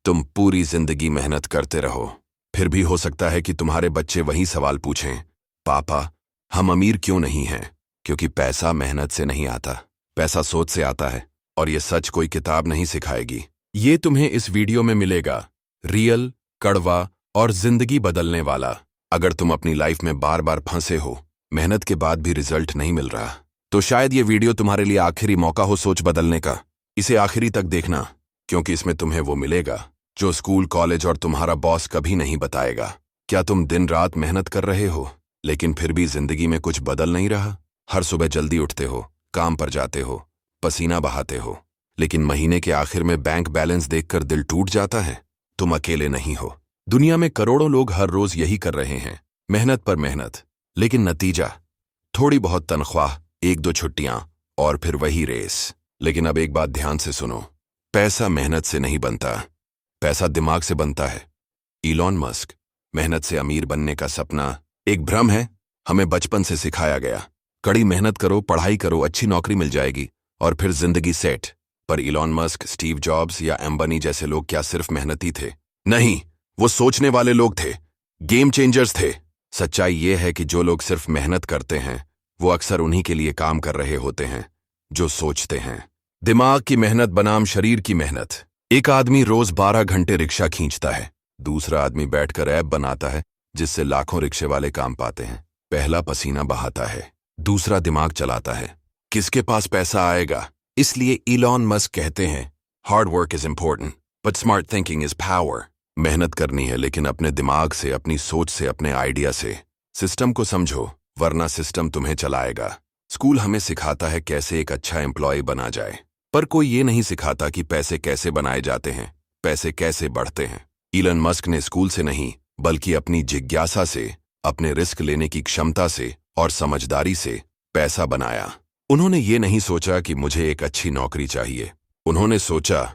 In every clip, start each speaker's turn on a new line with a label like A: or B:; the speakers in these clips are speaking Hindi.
A: तुम पूरी जिंदगी मेहनत करते रहो, फिर भी हो सकता है कि तुम्हारे बच्चे वही सवाल पूछें, पापा हम अमीर क्यों नहीं हैं? क्योंकि पैसा मेहनत से नहीं आता, पैसा सोच से आता है। और ये सच कोई किताब नहीं सिखाएगी। ये तुम्हें इस वीडियो में मिलेगा, रियल, कड़वा और जिंदगी बदलने वाला। अगर तुम अपनी लाइफ में बार बार फंसे हो, मेहनत के बाद भी रिजल्ट नहीं मिल रहा, तो शायद ये वीडियो तुम्हारे लिए आखिरी मौका हो सोच बदलने का। इसे आखिरी तक देखना, क्योंकि इसमें तुम्हें वो मिलेगा जो स्कूल, कॉलेज और तुम्हारा बॉस कभी नहीं बताएगा। क्या तुम दिन रात मेहनत कर रहे हो, लेकिन फिर भी जिंदगी में कुछ बदल नहीं रहा? हर सुबह जल्दी उठते हो, काम पर जाते हो, पसीना बहाते हो, लेकिन महीने के आखिर में बैंक बैलेंस देखकर दिल टूट जाता है। तुम अकेले नहीं हो, दुनिया में करोड़ों लोग हर रोज यही कर रहे हैं, मेहनत पर मेहनत, लेकिन नतीजा थोड़ी बहुत तनख्वाह, एक दो छुट्टियां और फिर वही रेस। लेकिन अब एक बात ध्यान से सुनो, पैसा मेहनत से नहीं बनता, पैसा दिमाग से बनता है। इलॉन मस्क, मेहनत से अमीर बनने का सपना एक भ्रम है। हमें बचपन से सिखाया गया, कड़ी मेहनत करो, पढ़ाई करो, अच्छी नौकरी मिल जाएगी और फिर जिंदगी सेट। पर इलॉन मस्क, स्टीव जॉब्स या एम्बानी जैसे लोग क्या सिर्फ मेहनती थे? नहीं, वो सोचने वाले लोग थे, गेम चेंजर्स थे। सच्चाई ये है कि जो लोग सिर्फ मेहनत करते हैं, वो अक्सर उन्हीं के लिए काम कर रहे होते हैं जो सोचते हैं। दिमाग की मेहनत बनाम शरीर की मेहनत। एक आदमी रोज 12 घंटे रिक्शा खींचता है, दूसरा आदमी बैठकर ऐप बनाता है जिससे लाखों रिक्शे वाले काम पाते हैं। पहला पसीना बहाता है, दूसरा दिमाग चलाता है। किसके पास पैसा आएगा? इसलिए इलॉन मस्क कहते हैं, hard work is important but smart thinking is power. मेहनत करनी है, लेकिन अपने दिमाग से, अपनी सोच से, अपने आइडिया से। सिस्टम को समझो, वरना सिस्टम तुम्हें चलाएगा। स्कूल हमें सिखाता है कैसे एक अच्छा एम्प्लॉय बना जाए, पर कोई ये नहीं सिखाता कि पैसे कैसे बनाए जाते हैं, पैसे कैसे बढ़ते हैं। इलॉन मस्क ने स्कूल से नहीं, बल्कि अपनी जिज्ञासा से, अपने रिस्क लेने की क्षमता से और समझदारी से पैसा बनाया। उन्होंने ये नहीं सोचा कि मुझे एक अच्छी नौकरी चाहिए, उन्होंने सोचा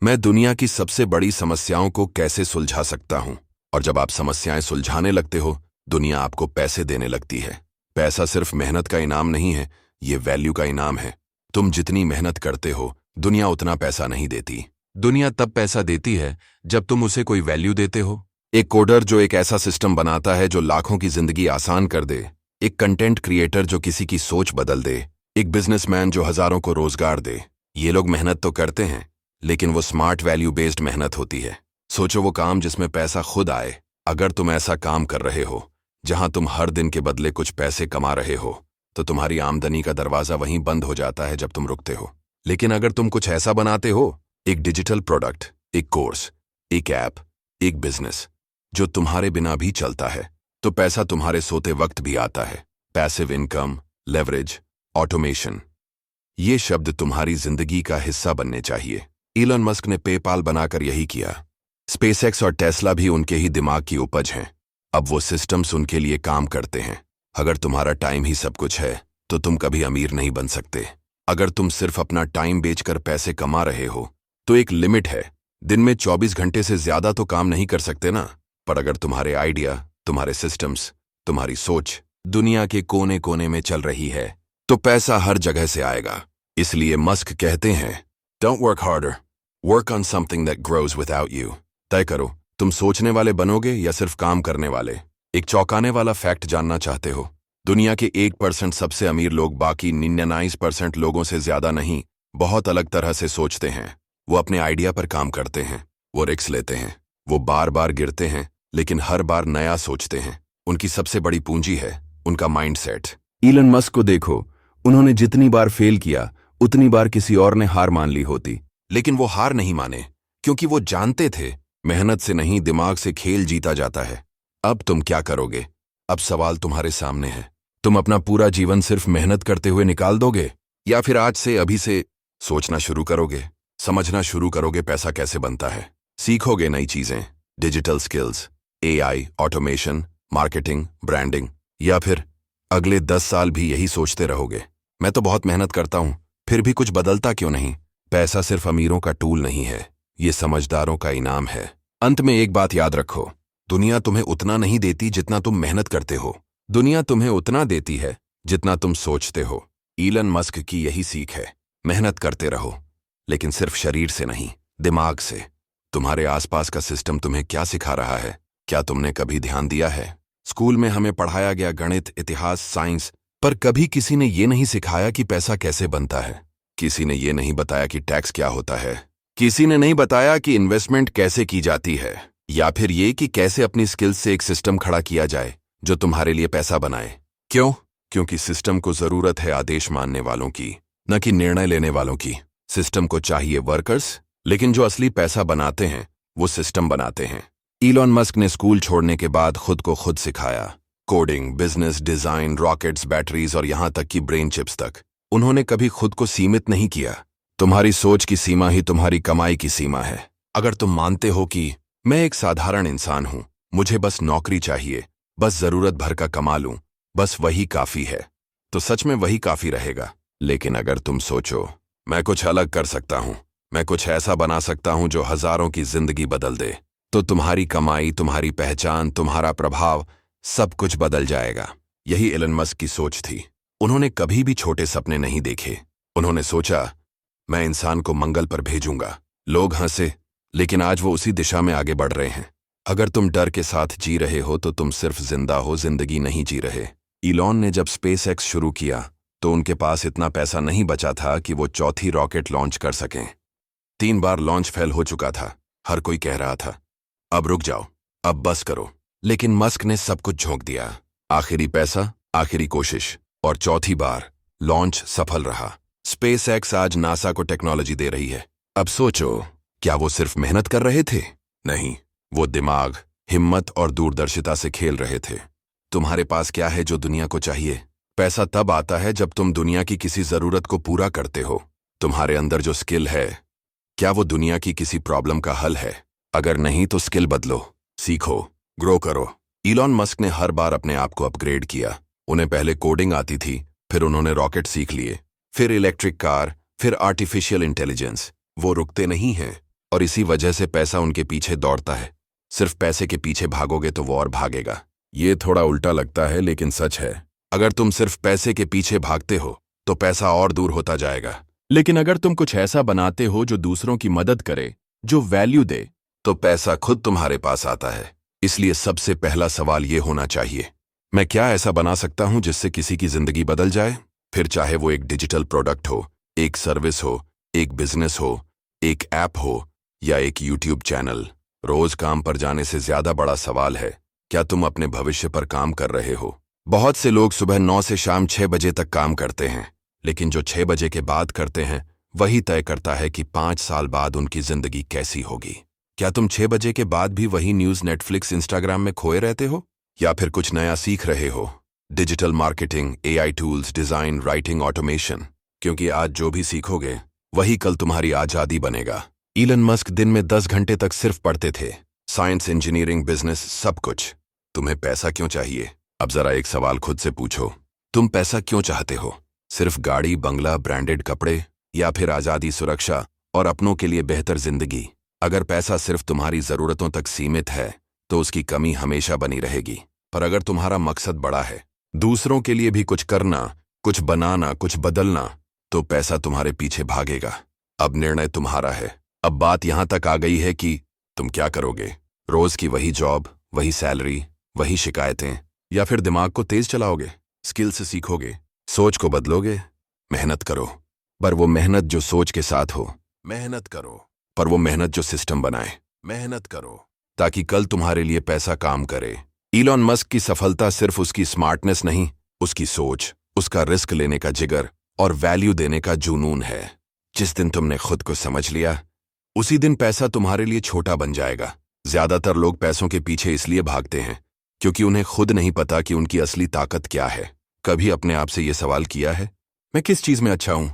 A: मैं दुनिया की सबसे बड़ी समस्याओं को कैसे सुलझा सकता हूं। और जब आप समस्याएं सुलझाने लगते हो, दुनिया आपको पैसे देने लगती है। पैसा सिर्फ मेहनत का इनाम नहीं है, ये वैल्यू का इनाम है। तुम जितनी मेहनत करते हो, दुनिया उतना पैसा नहीं देती। दुनिया तब पैसा देती है जब तुम उसे कोई वैल्यू देते हो। एक कोडर जो एक ऐसा सिस्टम बनाता है जो लाखों की जिंदगी आसान कर दे, एक कंटेंट क्रिएटर जो किसी की सोच बदल दे, एक बिजनेसमैन जो हजारों को रोजगार दे। ये लोग मेहनत तो करते हैं, लेकिन वो स्मार्ट वैल्यू बेस्ड मेहनत होती है। सोचो वो काम जिसमें पैसा खुद आए। अगर तुम ऐसा काम कर रहे हो जहां तुम हर दिन के बदले कुछ पैसे कमा रहे हो, तो तुम्हारी आमदनी का दरवाजा वहीं बंद हो जाता है जब तुम रुकते हो। लेकिन अगर तुम कुछ ऐसा बनाते हो, एक डिजिटल प्रोडक्ट, एक कोर्स, एक ऐप, एक बिजनेस जो तुम्हारे बिना भी चलता है, तो पैसा तुम्हारे सोते वक्त भी आता है। पैसिव इनकम, लेवरेज, ऑटोमेशन, ये शब्द तुम्हारी जिंदगी का हिस्सा बनने चाहिए। इलॉन मस्क ने पेपाल बनाकर यही किया। स्पेसएक्स और टेस्ला भी उनके ही दिमाग की उपज हैं। अब वो सिस्टम्स उनके लिए काम करते हैं। अगर तुम्हारा टाइम ही सब कुछ है, तो तुम कभी अमीर नहीं बन सकते। अगर तुम सिर्फ अपना टाइम बेचकर पैसे कमा रहे हो, तो एक लिमिट है। दिन में 24 घंटे से ज्यादा तो काम नहीं कर सकते ना। पर अगर तुम्हारे आइडिया, तुम्हारे सिस्टम्स, तुम्हारी सोच दुनिया के कोने कोने में चल रही है, तो पैसा हर जगह से आएगा। इसलिए मस्क कहते हैं, don't work harder, work on something that grows without you. तय करो, तुम सोचने वाले बनोगे या सिर्फ काम करने वाले। एक चौंकाने वाला फैक्ट जानना चाहते हो? दुनिया के 1% सबसे अमीर लोग बाकी 99% लोगों से ज्यादा नहीं, बहुत अलग तरह से सोचते हैं। वो अपने आइडिया पर काम करते हैं, वो रिस्क लेते हैं, वो बार बार गिरते हैं, लेकिन हर बार नया सोचते हैं। उनकी सबसे बड़ी पूंजी है उनका माइंडसेट। इलॉन मस्क को देखो, उन्होंने जितनी बार फेल किया, उतनी बार किसी और ने हार मान ली होती, लेकिन वो हार नहीं माने, क्योंकि वो जानते थे मेहनत से नहीं, दिमाग से खेल जीता जाता है। अब तुम क्या करोगे? अब सवाल तुम्हारे सामने है। तुम अपना पूरा जीवन सिर्फ मेहनत करते हुए निकाल दोगे, या फिर आज से, अभी से सोचना शुरू करोगे, समझना शुरू करोगे पैसा कैसे बनता है, सीखोगे नई चीजें, digital skills, AI, automation, marketing, branding, या फिर अगले 10 साल भी यही सोचते रहोगे, मैं तो बहुत मेहनत करता हूं, फिर भी कुछ बदलता क्यों नहीं? पैसा सिर्फ अमीरों का टूल नहीं है, ये समझदारों का इनाम है। अंत में एक बात याद रखो, दुनिया तुम्हें उतना नहीं देती जितना तुम मेहनत करते हो, दुनिया तुम्हें उतना देती है जितना तुम सोचते हो। इलॉन मस्क की यही सीख है, मेहनत करते रहो, लेकिन सिर्फ शरीर से नहीं, दिमाग से। तुम्हारे आसपास का सिस्टम तुम्हें क्या सिखा रहा है? क्या तुमने कभी ध्यान दिया है? स्कूल में हमें पढ़ाया गया गणित, इतिहास, साइंस, पर कभी किसी ने ये नहीं सिखाया कि पैसा कैसे बनता है। किसी ने ये नहीं बताया कि टैक्स क्या होता है। किसी ने नहीं बताया कि इन्वेस्टमेंट कैसे की जाती है, या फिर ये कि कैसे अपनी स्किल्स से एक सिस्टम खड़ा किया जाए जो तुम्हारे लिए पैसा बनाए। क्यों? क्योंकि सिस्टम को जरूरत है आदेश मानने वालों की, न कि निर्णय लेने वालों की। सिस्टम को चाहिए वर्कर्स, लेकिन जो असली पैसा बनाते हैं वो सिस्टम बनाते हैं। इलॉन मस्क ने स्कूल छोड़ने के बाद खुद को खुद सिखाया। Coding, business, design, rockets, batteries और यहां तक कि ब्रेन चिप्स तक। उन्होंने कभी खुद को सीमित नहीं किया। तुम्हारी सोच की सीमा ही तुम्हारी कमाई की सीमा है। अगर तुम मानते हो कि मैं एक साधारण इंसान हूं, मुझे बस नौकरी चाहिए, बस जरूरत भर का कमा लूं, बस वही काफी है, तो सच में वही काफी रहेगा। लेकिन अगर तुम सोचो मैं कुछ अलग कर सकता हूं, मैं कुछ ऐसा बना सकता हूं जो हजारों की जिंदगी बदल दे, तो तुम्हारी कमाई, तुम्हारी पहचान, तुम्हारा प्रभाव, सब कुछ बदल जाएगा। यही एलन मस्क की सोच थी। उन्होंने कभी भी छोटे सपने नहीं देखे। उन्होंने सोचा मैं इंसान को मंगल पर भेजूंगा। लोग हंसे, लेकिन आज वो उसी दिशा में आगे बढ़ रहे हैं। अगर तुम डर के साथ जी रहे हो तो तुम सिर्फ जिंदा हो, जिंदगी नहीं जी रहे। इलॉन ने जब स्पेस एक्स शुरू किया तो उनके पास इतना पैसा नहीं बचा था कि वो चौथी रॉकेट लॉन्च कर सकें। 3 बार लॉन्च फेल हो चुका था। हर कोई कह रहा था अब रुक जाओ, अब बस करो। लेकिन मस्क ने सब कुछ झोंक दिया। आखिरी पैसा, आखिरी कोशिश, और चौथी बार लॉन्च सफल रहा। स्पेस एक्स आज नासा को टेक्नोलॉजी दे रही है। अब सोचो, क्या वो सिर्फ मेहनत कर रहे थे? नहीं, वो दिमाग, हिम्मत और दूरदर्शिता से खेल रहे थे। तुम्हारे पास क्या है जो दुनिया को चाहिए? पैसा तब आता है जब तुम दुनिया की किसी जरूरत को पूरा करते हो। तुम्हारे अंदर जो स्किल है, क्या वो दुनिया की किसी प्रॉब्लम का हल है? अगर नहीं तो स्किल बदलो, सीखो, ग्रो करो। इलॉन मस्क ने हर बार अपने आप को अपग्रेड किया। उन्हें पहले कोडिंग आती थी, फिर उन्होंने रॉकेट सीख लिए, फिर इलेक्ट्रिक कार, फिर आर्टिफिशियल इंटेलिजेंस। वो रुकते नहीं हैं, और इसी वजह से पैसा उनके पीछे दौड़ता है। सिर्फ पैसे के पीछे भागोगे तो वो और भागेगा। ये थोड़ा उल्टा लगता है, लेकिन सच है। अगर तुम सिर्फ पैसे के पीछे भागते हो तो पैसा और दूर होता जाएगा। लेकिन अगर तुम कुछ ऐसा बनाते हो जो दूसरों की मदद करे, जो वैल्यू दे, तो पैसा खुद तुम्हारे पास आता है। इसलिए सबसे पहला सवाल ये होना चाहिए, मैं क्या ऐसा बना सकता हूं जिससे किसी की जिंदगी बदल जाए? फिर चाहे वो एक डिजिटल प्रोडक्ट हो, एक सर्विस हो, एक बिजनेस हो, एक ऐप हो, या एक यूट्यूब चैनल। रोज काम पर जाने से ज्यादा बड़ा सवाल है, क्या तुम अपने भविष्य पर काम कर रहे हो? बहुत से लोग सुबह 9 से शाम 6 बजे तक काम करते हैं, लेकिन जो 6 बजे के बाद करते हैं वही तय करता है कि 5 साल बाद उनकी जिंदगी कैसी होगी। क्या तुम 6 बजे के बाद भी वही न्यूज, नेटफ्लिक्स, इंस्टाग्राम में खोए रहते हो, या फिर कुछ नया सीख रहे हो? Digital marketing, AI tools, design, writing, automation. क्योंकि आज जो भी सीखोगे वही कल तुम्हारी आजादी बनेगा। इलन मस्क दिन में 10 घंटे तक सिर्फ पढ़ते थे। साइंस, इंजीनियरिंग, बिजनेस, सब कुछ। तुम्हें पैसा क्यों चाहिए? अब जरा एक सवाल खुद से पूछो, तुम पैसा क्यों चाहते हो? सिर्फ गाड़ी, बंगला, ब्रांडेड कपड़े, या फिर आजादी, सुरक्षा और अपनों के लिए बेहतर जिंदगी? अगर पैसा सिर्फ तुम्हारी जरूरतों तक सीमित है तो उसकी कमी हमेशा बनी रहेगी। पर अगर तुम्हारा मकसद बड़ा है, दूसरों के लिए भी कुछ करना, कुछ बनाना, कुछ बदलना, तो पैसा तुम्हारे पीछे भागेगा। अब निर्णय तुम्हारा है। अब बात यहां तक आ गई है कि तुम क्या करोगे। रोज की वही जॉब, वही सैलरी, वही शिकायतें, या फिर दिमाग को तेज चलाओगे, स्किल से सीखोगे, सोच को बदलोगे? मेहनत करो, पर वो मेहनत जो सोच के साथ हो। मेहनत करो, पर वो मेहनत जो सिस्टम बनाए। मेहनत करो ताकि कल तुम्हारे लिए पैसा काम करे। इलॉन मस्क की सफलता सिर्फ उसकी स्मार्टनेस नहीं, उसकी सोच, उसका रिस्क लेने का जिगर और वैल्यू देने का जुनून है। जिस दिन तुमने खुद को समझ लिया, उसी दिन पैसा तुम्हारे लिए छोटा बन जाएगा। ज्यादातर लोग पैसों के पीछे इसलिए भागते हैं क्योंकि उन्हें खुद नहीं पता कि उनकी असली ताकत क्या है। कभी अपने आप से यह सवाल किया है, मैं किस चीज में अच्छा हूं?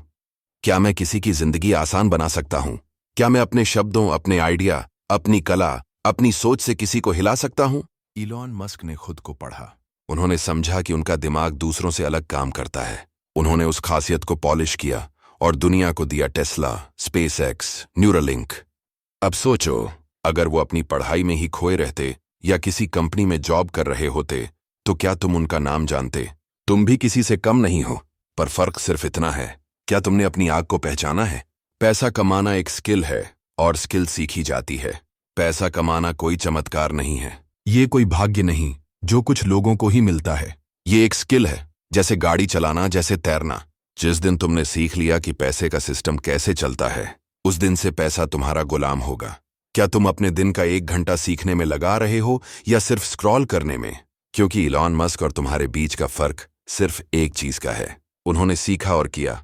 A: क्या मैं किसी की जिंदगी आसान बना सकता हूं? क्या मैं अपने शब्दों, अपने आइडिया, अपनी कला, अपनी सोच से किसी को हिला सकता हूं? इलॉन मस्क ने खुद को पढ़ा। उन्होंने समझा कि उनका दिमाग दूसरों से अलग काम करता है। उन्होंने उस खासियत को पॉलिश किया और दुनिया को दिया टेस्ला, स्पेस एक्स, न्यूरालिंक। अब सोचो, अगर वो अपनी पढ़ाई में ही खोए रहते या किसी कंपनी में जॉब कर रहे होते, तो क्या तुम उनका नाम जानते? तुम भी किसी से कम नहीं हो, पर फर्क सिर्फ इतना है, क्या तुमने अपनी आग को पहचाना है? पैसा कमाना एक स्किल है और स्किल सीखी जाती है। पैसा कमाना कोई चमत्कार नहीं है। ये कोई भाग्य नहीं जो कुछ लोगों को ही मिलता है। ये एक स्किल है, जैसे गाड़ी चलाना, जैसे तैरना। जिस दिन तुमने सीख लिया कि पैसे का सिस्टम कैसे चलता है, उस दिन से पैसा तुम्हारा गुलाम होगा। क्या तुम अपने दिन का 1 घंटा सीखने में लगा रहे हो या सिर्फ स्क्रॉल करने में? क्योंकि इलॉन मस्क और तुम्हारे बीच का फर्क सिर्फ एक चीज का है, उन्होंने सीखा और किया।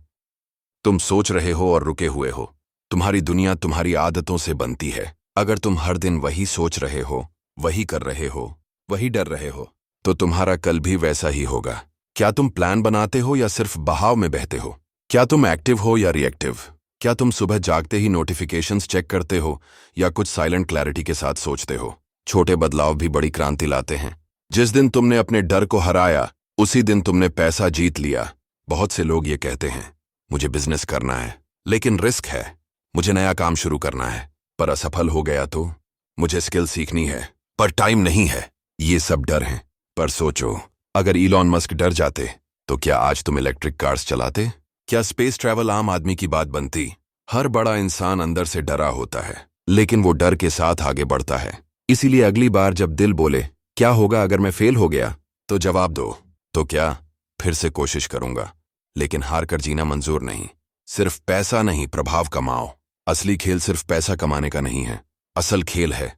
A: तुम सोच रहे हो और रुके हुए हो। तुम्हारी दुनिया तुम्हारी आदतों से बनती है। अगर तुम हर दिन वही सोच रहे हो, वही कर रहे हो, वही डर रहे हो, तो तुम्हारा कल भी वैसा ही होगा। क्या तुम प्लान बनाते हो या सिर्फ बहाव में बहते हो? क्या तुम एक्टिव हो या रिएक्टिव? क्या तुम सुबह जागते ही नोटिफिकेशंस चेक करते हो या कुछ साइलेंट क्लैरिटी के साथ सोचते हो? छोटे बदलाव भी बड़ी क्रांति लाते हैं। जिस दिन तुमने अपने डर को हराया, उसी दिन तुमने पैसा जीत लिया। बहुत से लोग ये कहते हैं, मुझे बिजनेस करना है लेकिन रिस्क है, मुझे नया काम शुरू करना है पर असफल हो गया तो, मुझे स्किल सीखनी है पर टाइम नहीं है। ये सब डर हैं। पर सोचो, अगर इलॉन मस्क डर जाते तो क्या आज तुम इलेक्ट्रिक कार्स चलाते? क्या स्पेस ट्रैवल आम आदमी की बात बनती? हर बड़ा इंसान अंदर से डरा होता है, लेकिन वो डर के साथ आगे बढ़ता है। इसीलिए अगली बार जब दिल बोले क्या होगा अगर मैं फेल हो गया, तो जवाब दो, तो क्या, फिर से कोशिश करूंगा। लेकिन हार कर जीना मंजूर नहीं। सिर्फ पैसा नहीं, प्रभाव कमाओ। असली खेल सिर्फ पैसा कमाने का नहीं है, असल खेल है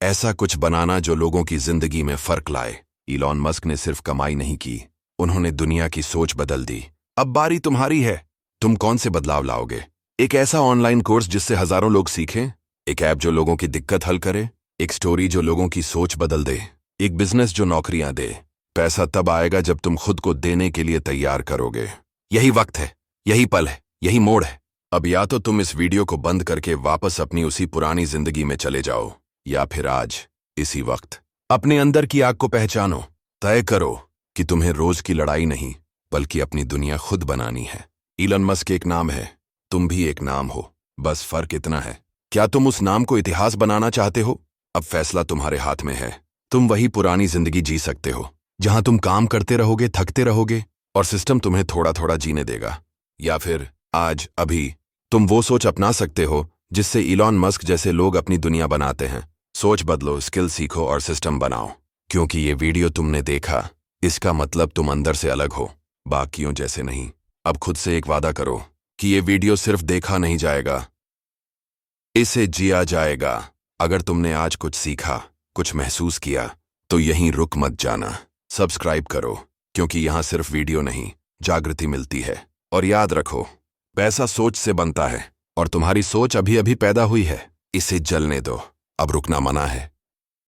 A: ऐसा कुछ बनाना जो लोगों की जिंदगी में फर्क लाए। इलॉन मस्क ने सिर्फ कमाई नहीं की, उन्होंने दुनिया की सोच बदल दी। अब बारी तुम्हारी है। तुम कौन से बदलाव लाओगे? एक ऐसा ऑनलाइन कोर्स जिससे हजारों लोग सीखें, एक ऐप जो लोगों की दिक्कत हल करे, एक स्टोरी जो लोगों की सोच बदल दे, एक बिजनेस जो नौकरियां दे। पैसा तब आएगा जब तुम खुद को देने के लिए तैयार करोगे। यही वक्त है, यही पल है, यही मोड़ है। अब या तो तुम इस वीडियो को बंद करके वापस अपनी उसी पुरानी जिंदगी में चले जाओ, या फिर आज इसी वक्त अपने अंदर की आग को पहचानो। तय करो कि तुम्हें रोज की लड़ाई नहीं बल्कि अपनी दुनिया खुद बनानी है। इलॉन मस्क एक नाम है, तुम भी एक नाम हो, बस फर्क इतना है, क्या तुम उस नाम को इतिहास बनाना चाहते हो? अब फैसला तुम्हारे हाथ में है। तुम वही पुरानी जिंदगी जी सकते हो जहां तुम काम करते रहोगे, थकते रहोगे और सिस्टम तुम्हें थोड़ा थोड़ा जीने देगा, या फिर आज अभी तुम वो सोच अपना सकते हो जिससे इलॉन मस्क जैसे लोग अपनी दुनिया बनाते हैं। सोच बदलो, स्किल सीखो और सिस्टम बनाओ। क्योंकि ये वीडियो तुमने देखा, इसका मतलब तुम अंदर से अलग हो, बाकियों जैसे नहीं। अब खुद से एक वादा करो कि ये वीडियो सिर्फ देखा नहीं जाएगा, इसे जिया जाएगा। अगर तुमने आज कुछ सीखा, कुछ महसूस किया, तो यहीं रुक मत जाना। सब्सक्राइब करो, क्योंकि यहां सिर्फ वीडियो नहीं, जागृति मिलती है। और याद रखो, पैसा सोच से बनता है और तुम्हारी सोच अभी अभी पैदा हुई है। इसे जलने दो, अब रुकना मना है।